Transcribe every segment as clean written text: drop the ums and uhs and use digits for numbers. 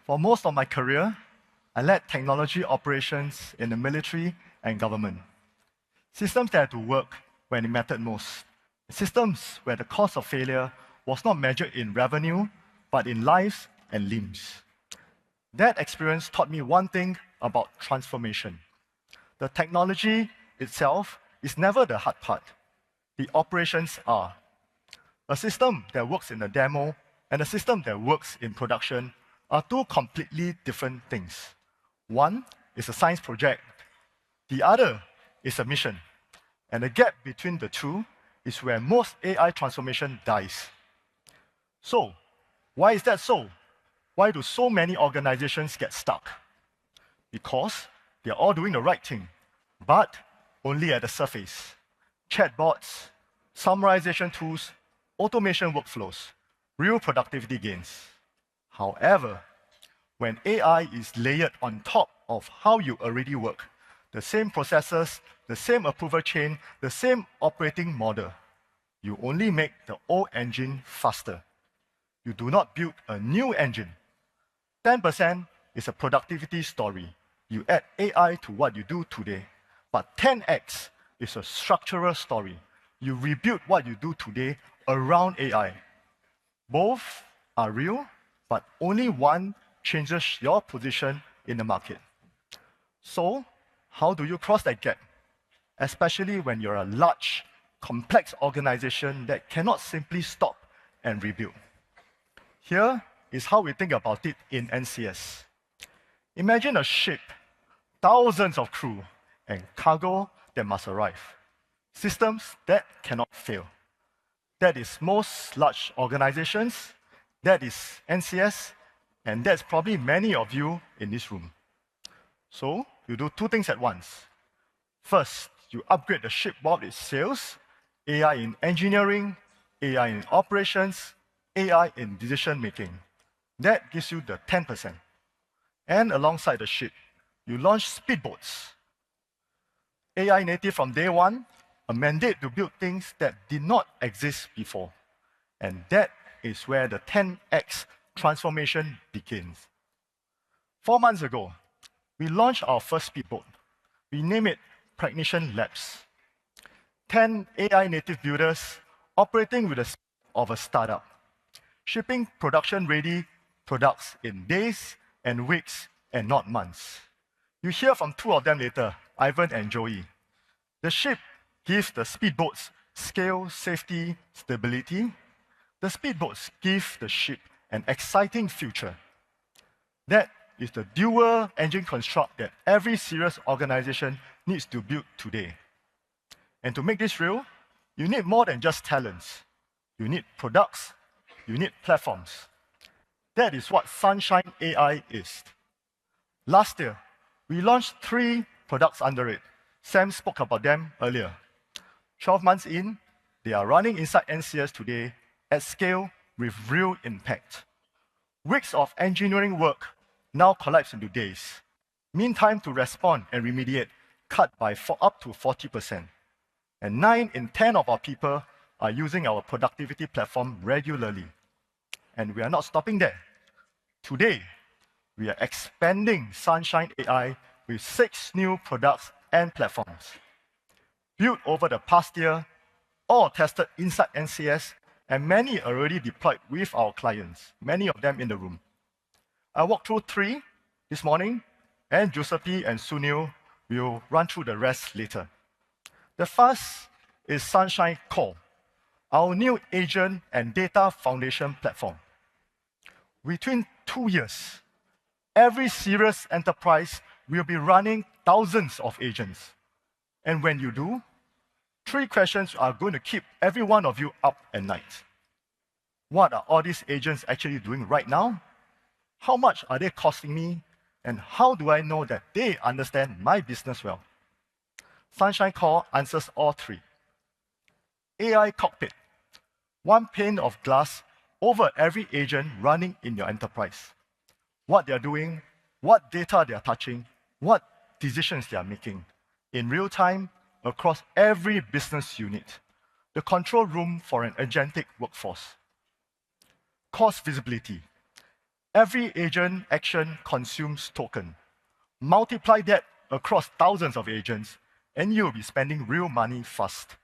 For most of my career, I led technology operations in the military and government. Systems that had to work when it mattered most. Systems where the cost of failure was not measured in revenue, but in lives and limbs. That experience taught me one thing about transformation. The technology itself is never the hard part. The operations are. A system that works in a demo and a system that works in production are two completely different things. One is a science project. The other is a mission. And the gap between the two is where most AI transformation dies. So, why is that so? Why do so many organizations get stuck? Because they're all doing the right thing, but only at the surface. Chatbots, summarization tools, automation workflows, real productivity gains. However, when AI is layered on top of how you already work, the same processes, the same approval chain, the same operating model, you only make the old engine faster. You do not build a new engine. 10% is a productivity story. You add AI to what you do today. But 10x is a structural story. You rebuild what you do today around AI. Both are real, but only one changes your position in the market. So, how do you cross that gap? Especially when you're a large, complex organization that cannot simply stop and rebuild. Here is how we think about it in NCS. Imagine a ship, thousands of crew, and cargo that must arrive. Systems that cannot fail. That is most large organizations, that is NCS, and that's probably many of you in this room. So, you do two things at once. First, you upgrade the ship while it sails, AI in engineering, AI in operations, AI in decision making. That gives you the 10%. And alongside the ship, you launch speedboats. AI native from day one, a mandate to build things that did not exist before. And that is where the 10x transformation begins. 4 months ago, we launched our first speedboat. We named it Precognition Labs. 10 AI native builders operating with the speed of a startup, shipping production-ready products in days and weeks and not months. You hear from two of them later, Ivan and Joey. The ship gives the speedboats scale, safety, stability. The speedboats give the ship an exciting future. That is the dual engine construct that every serious organization needs to build today. And to make this real, you need more than just talents. You need products, you need platforms. That is what Sunshine AI is. Last year, we launched 3 products under it. Sam spoke about them earlier. 12 months in, they are running inside NCS today at scale with real impact. Weeks of engineering work now collapse into days. Mean time to respond and remediate cut by up to 40%. And 9 in 10 of our people are using our productivity platform regularly. And we are not stopping there. Today, we are expanding Sunshine AI with 6 new products and platforms. Built over the past year, all tested inside NCS, and many already deployed with our clients, many of them in the room. I walked through 3 this morning, and Giuseppe and Sunil will run through the rest later. The first is Sunshine Core, our new agent and data foundation platform. Within 2 years, every serious enterprise will be running thousands of agents. And when you do, 3 questions are going to keep every one of you up at night. What are all these agents actually doing right now? How much are they costing me? And how do I know that they understand my business well? Sunshine Core answers all 3. AI Cockpit, 1 pane of glass over every agent running in your enterprise. What they're doing, what data they're touching, what decisions they're making in real time across every business unit. The control room for an agentic workforce. Cost visibility. Every agent action consumes token. Multiply that across thousands of agents, and you'll be spending real money fast.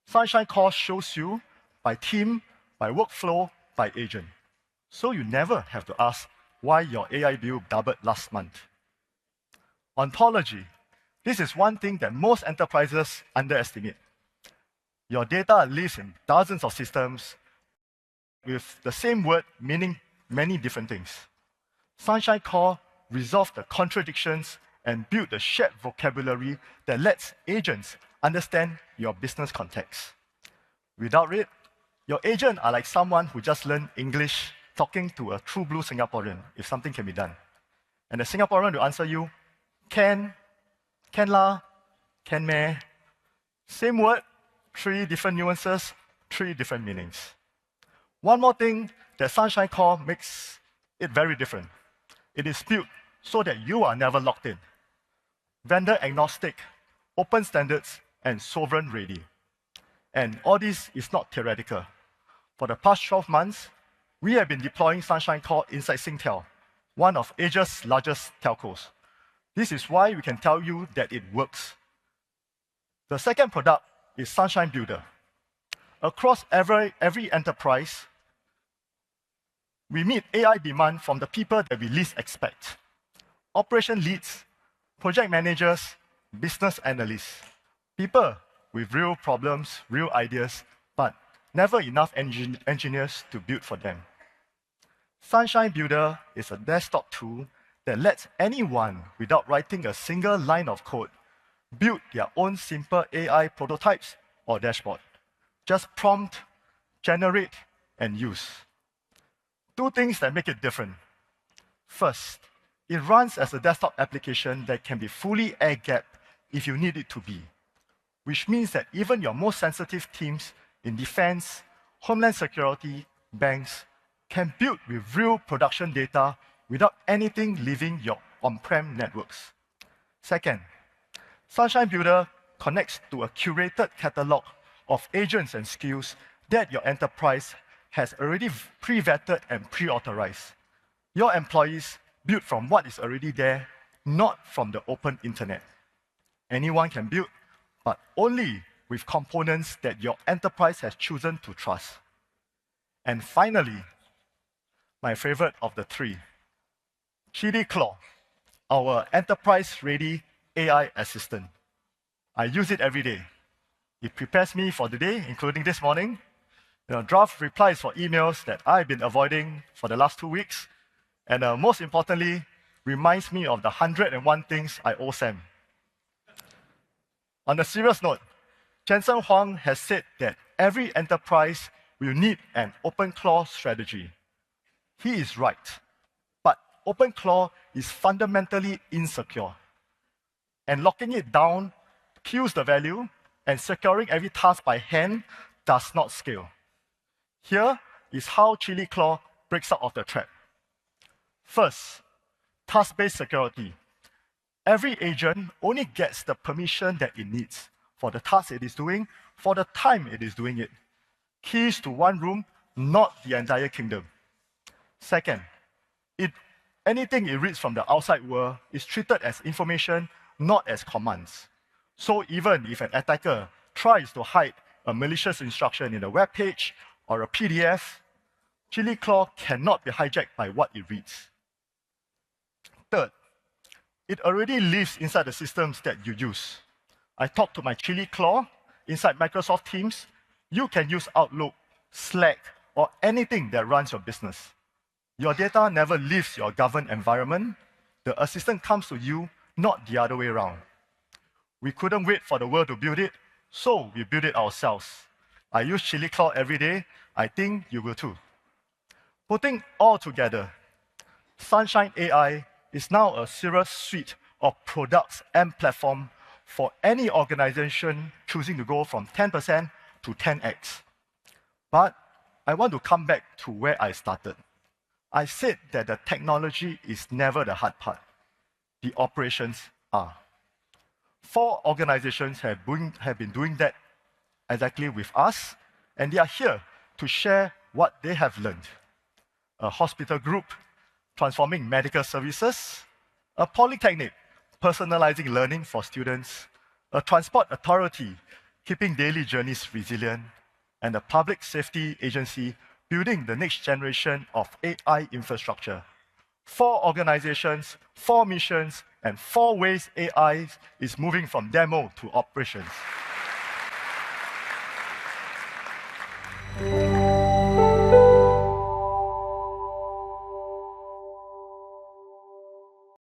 Sunshine Cost shows you by team, by workflow, by agent. So you never have to ask why your AI bill doubled last month. Ontology. This is one thing that most enterprises underestimate. Your data lives in dozens of systems with the same word meaning many different things. Sunshine Core resolves the contradictions and build the shared vocabulary that lets agents understand your business context. Without it, your agent are like someone who just learned English talking to a true blue Singaporean if something can be done. And the Singaporean will answer you, can la, can meh. Same word, 3 different nuances, 3 different meanings. One more thing that Sunshine Core makes it very different. It is built so that you are never locked in. Vendor agnostic, open standards, and sovereign ready. And all this is not theoretical. For the past 12 months, we have been deploying Sunshine Core inside Singtel, one of Asia's largest telcos. This is why we can tell you that it works. The second product is Sunshine Builder. Across every enterprise, we meet AI demand from the people that we least expect. Operation leads, project managers, business analysts. People with real problems, real ideas, but never enough engineers to build for them. Sunshine Builder is a desktop tool that lets anyone, without writing a single line of code, build their own simple AI prototypes or dashboard. Just prompt, generate, and use. 2 things that make it different. First, it runs as a desktop application that can be fully air-gapped if you need it to be, which means that even your most sensitive teams in defense, homeland security, banks, can build with real production data without anything leaving your on-prem networks. Second, Sunshine Builder connects to a curated catalog of agents and skills that your enterprise has already pre-vetted and pre-authorized. Your employees build from what is already there, not from the open internet. Anyone can build, but only with components that your enterprise has chosen to trust. And finally, my favorite of the 3, Chilli Claw, our enterprise-ready AI assistant. I use it every day. It prepares me for the day, including this morning. Draft replies for emails that I've been avoiding for the last 2 weeks. And most importantly, reminds me of the 101 things I owe Sam. On a serious note, Jensen Huang has said that every enterprise will need an open claw strategy. He is right. But open claw is fundamentally insecure. And locking it down kills the value, and securing every task by hand does not scale. Here is how Chilli Claw breaks out of the trap. First, task-based security. Every agent only gets the permission that it needs for the task it is doing, for the time it is doing it. Keys to one room, not the entire kingdom. Second, anything it reads from the outside world is treated as information, not as commands. So even if an attacker tries to hide a malicious instruction in a web page or a PDF, Chilli Claw cannot be hijacked by what it reads. Third, it already lives inside the systems that you use. I talk to my Chilli Claw inside Microsoft Teams. You can use Outlook, Slack, or anything that runs your business. Your data never leaves your governed environment. The assistant comes to you, not the other way around. We couldn't wait for the world to build it, so we built it ourselves. I use Chilli Claw every day. I think you will too. Putting all together, Sunshine AI is now a serious suite of products and platform for any organization choosing to go from 10% to 10x. But I want to come back to where I started. I said that the technology is never the hard part. The operations are. 4 organizations have been doing that exactly with us, and they are here to share what they have learned. A hospital group transforming medical services, a polytechnic, personalizing learning for students, a transport authority, keeping daily journeys resilient, and a public safety agency building the next generation of AI infrastructure. 4 organizations, 4 missions, and 4 ways AI is moving from demo to operations.